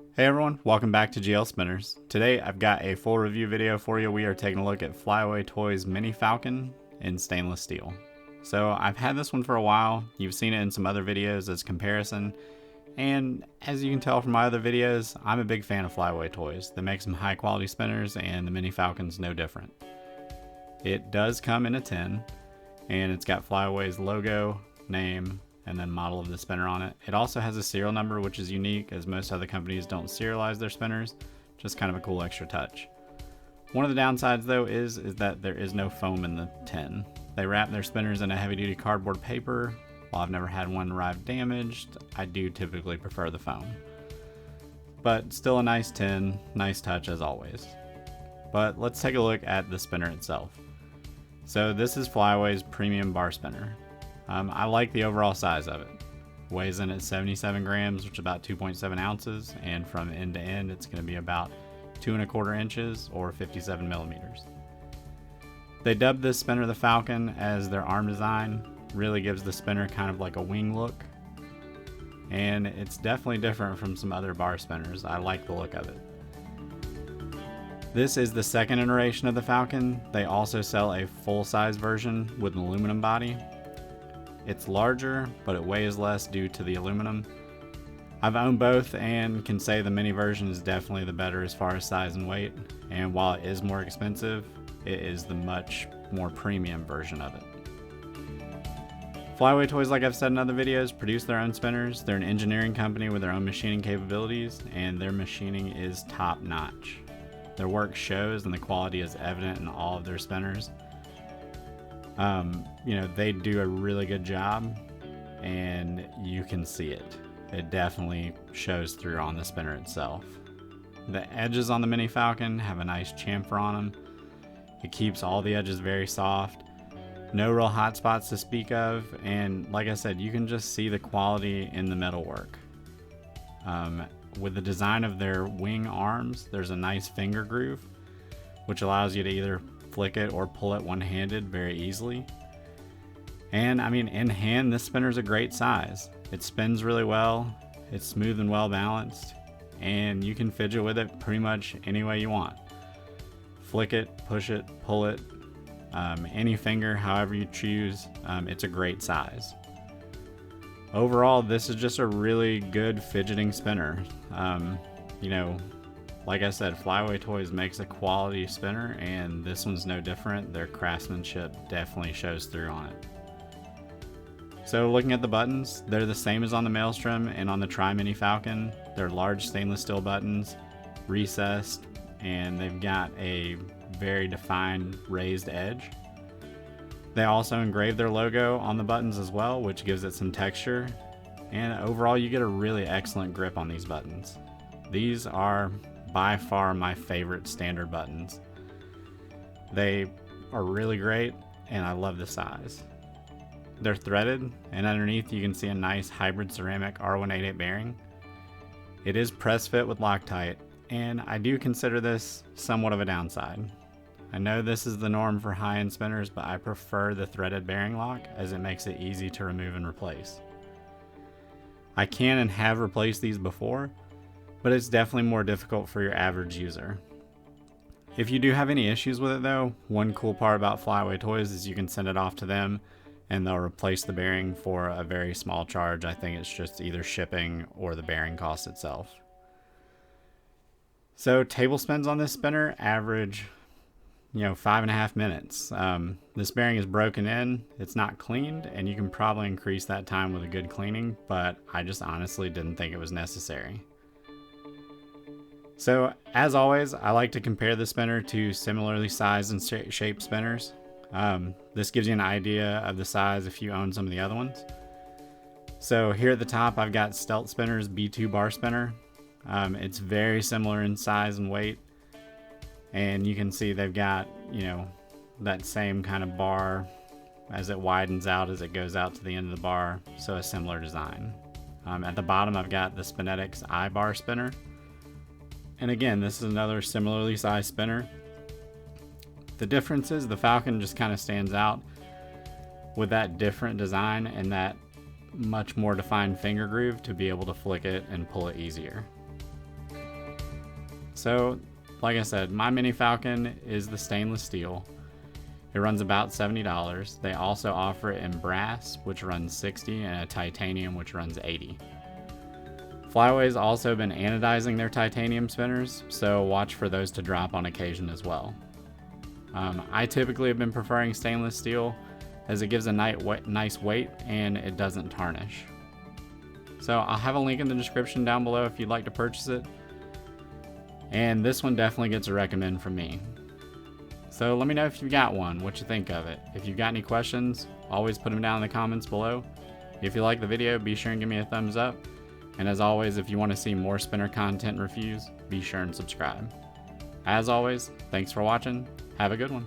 Hey everyone, welcome back to GL Spinners. Today I've got a full review video for you. We are taking a look at Flyaway Toys Mini Falcon in stainless steel. So I've had this one for a while. You've seen it in some other videos as comparison. And as you can tell from my other videos, I'm a big fan of Flyaway Toys. They make some high quality spinners and the Mini Falcon's no different. It does come in a tin and it's got Flyaway's logo, name, and then model of the spinner on it. It also has a serial number, which is unique as most other companies don't serialize their spinners. Just kind of a cool extra touch. One of the downsides though is that there is no foam in the tin. They wrap their spinners in a heavy duty cardboard paper. While I've never had one arrive damaged, I do typically prefer the foam. But still a nice tin, nice touch as always. But let's take a look at the spinner itself. So this is Flyaway's premium bar spinner. I like the overall size of it. Weighs in at 77 grams, which is about 2.7 ounces, and from end to end, it's going to be about 2¼ inches or 57 millimeters. They dubbed this spinner the Falcon as their arm design. Really gives the spinner kind of like a wing look, and it's definitely different from some other bar spinners. I like the look of it. This is the second iteration of the Falcon. They also sell a full-size version with an aluminum body. It's larger, but it weighs less due to the aluminum. I've owned both and can say the mini version is definitely the better as far as size and weight. And while it is more expensive, it is the much more premium version of it. Flyaway Toys, like I've said in other videos, produce their own spinners. They're an engineering company with their own machining capabilities, and their machining is top notch. Their work shows and the quality is evident in all of their spinners. They do a really good job and you can see it. It definitely shows through on the spinner itself. The edges on the Mini Falcon have a nice chamfer on them. It keeps all the edges very soft. No real hot spots to speak of, and like I said, you can just see the quality in the metalwork. With the design of their wing arms, there's a nice finger groove, which allows you to either flick it or pull it one-handed very easily. And I mean, in hand, this spinner's a great size. It spins really well, it's smooth and well balanced, and you can fidget with it pretty much any way you want. Flick it, push it, pull it, any finger, however you choose. It's a great size. Overall, this is just a really good fidgeting spinner. Like I said, Flyaway Toys makes a quality spinner, and this one's no different. Their craftsmanship definitely shows through on it. So looking at the buttons, they're the same as on the Maelstrom and on the Mini Falcon. They're large stainless steel buttons, recessed, and they've got a very defined raised edge. They also engrave their logo on the buttons as well, which gives it some texture. And overall, you get a really excellent grip on these buttons. These are by far my favorite standard buttons. They are really great, and I love the size. They're threaded, and underneath you can see a nice hybrid ceramic R188 bearing. It is press fit with Loctite, and I do consider this somewhat of a downside. I know this is the norm for high-end spinners, but I prefer the threaded bearing lock as it makes it easy to remove and replace. I can and have replaced these before, but it's definitely more difficult for your average user. If you do have any issues with it though, one cool part about Flyaway Toys is you can send it off to them and they'll replace the bearing for a very small charge. I think it's just either shipping or the bearing cost itself. So table spins on this spinner average 5.5 minutes. This bearing is broken in, it's not cleaned, and you can probably increase that time with a good cleaning, but I just honestly didn't think it was necessary. So as always, I like to compare the spinner to similarly sized and shaped spinners. This gives you an idea of the size if you own some of the other ones. So here at the top, I've got Stealth Spinner's B2 bar spinner. It's very similar in size and weight. And you can see they've got, that same kind of bar as it widens out as it goes out to the end of the bar. So a similar design. At the bottom, I've got the Spinetics I-bar spinner. And again, this is another similarly sized spinner. The difference is the Falcon just kind of stands out with that different design and that much more defined finger groove to be able to flick it and pull it easier. So, like I said, my Mini Falcon is the stainless steel. It runs about $70. They also offer it in brass, which runs $60, and a titanium, which runs $80. Flyaway's also been anodizing their titanium spinners, so watch for those to drop on occasion as well. I typically have been preferring stainless steel as it gives a nice weight and it doesn't tarnish. So I'll have a link in the description down below if you'd like to purchase it. And this one definitely gets a recommend from me. So let me know if you've got one, what you think of it. If you've got any questions, always put them down in the comments below. If you like the video, be sure and give me a thumbs up. And as always, if you want to see more spinner content reviews, be sure and subscribe. As always, thanks for watching. Have a good one.